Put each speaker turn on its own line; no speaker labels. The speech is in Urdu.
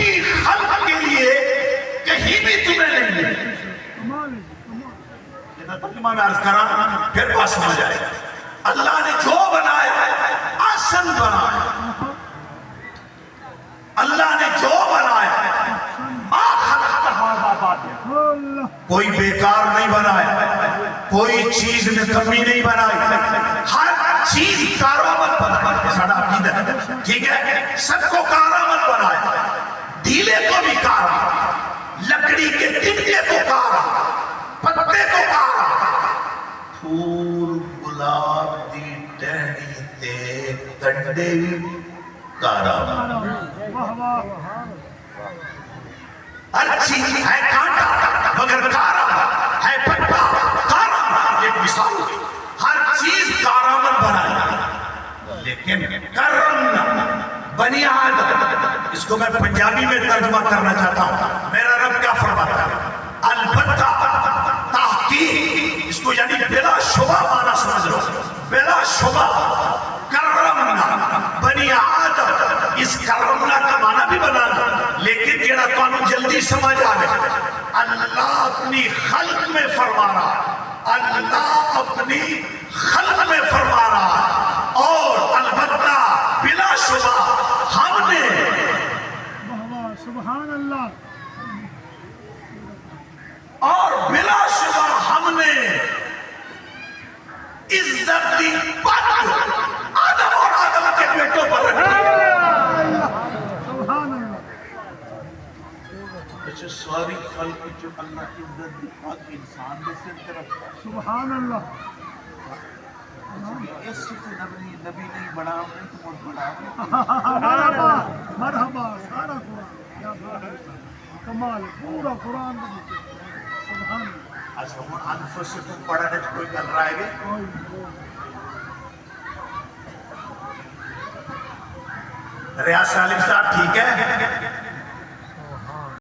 اپنی خلق کے لیے کہیں بھی تمہیں نہیں ملے. ترجمہ میں عرض کرا پھر بات سمجھ جائے. اللہ نے جو بنایا آسن بنایا. اللہ نے جو بنایا ما خلقت ھذا باطلا. کوئی بیکار نہیں بنایا, کوئی چیز میں کمی نہیں بنائی, ہر چیز کارآمد بنائی. ساڑھا عقیدہ ہے, ٹھیک ہے, سب کو کارآمد بنایا. ڈھیلے کو بھی کارآمد, لکڑی کے تنکے کو کارآمد, پتے کو کارآمد, پھول گلاب دی ٹہنی تے گنڈے بھی کارآمد. ہر چیز ہے کانٹا مگر کارآمد ہے, پتا کارآمد. ایک مثال ہوئی, ہر چیز کارآمد بنائی. لیکن کرمنا بنی آدم, اس کو میں پنجابی میں ترجمہ کرنا چاہتا ہوں. میرا رب کیا فرماتا ہے؟ البتہ تحقیق, اس کو یعنی بلا شبہ معنی سمجھ لو, بلا شبہ کرمنا بنی آدم. اس کرمنا کا معنی بھی بنانا, لیکن جڑا تو جلدی سمجھ آئے, اللہ اپنی خلق میں فرما رہا, اللہ اپنی خلق میں فرما رہا. اور البتہ بلا شبہ ہم نے,
سبحان اللہ,
اور بلا شبہ ہم نے عزت دی پت آدم اور آدم کے بیٹوں پر رکھی.
سبحان اللہ.
اچھا ساری خلق جو اللہ کی عزت دی پت انسان میں سے طرف.
سبحان اللہ.
اس سے نبی نہیں بڑا ہوئے تو بہت بڑا ہوئے.
مرحبا مرحبا, سارا قرآن کیا بات ہے, کمال, پورا قرآن. سبحان اللہ.
اچھا وہ انفسکم پڑھنے تو کوئی گل رائے گے؟ ریاض سالم صاحب ٹھیک ہے,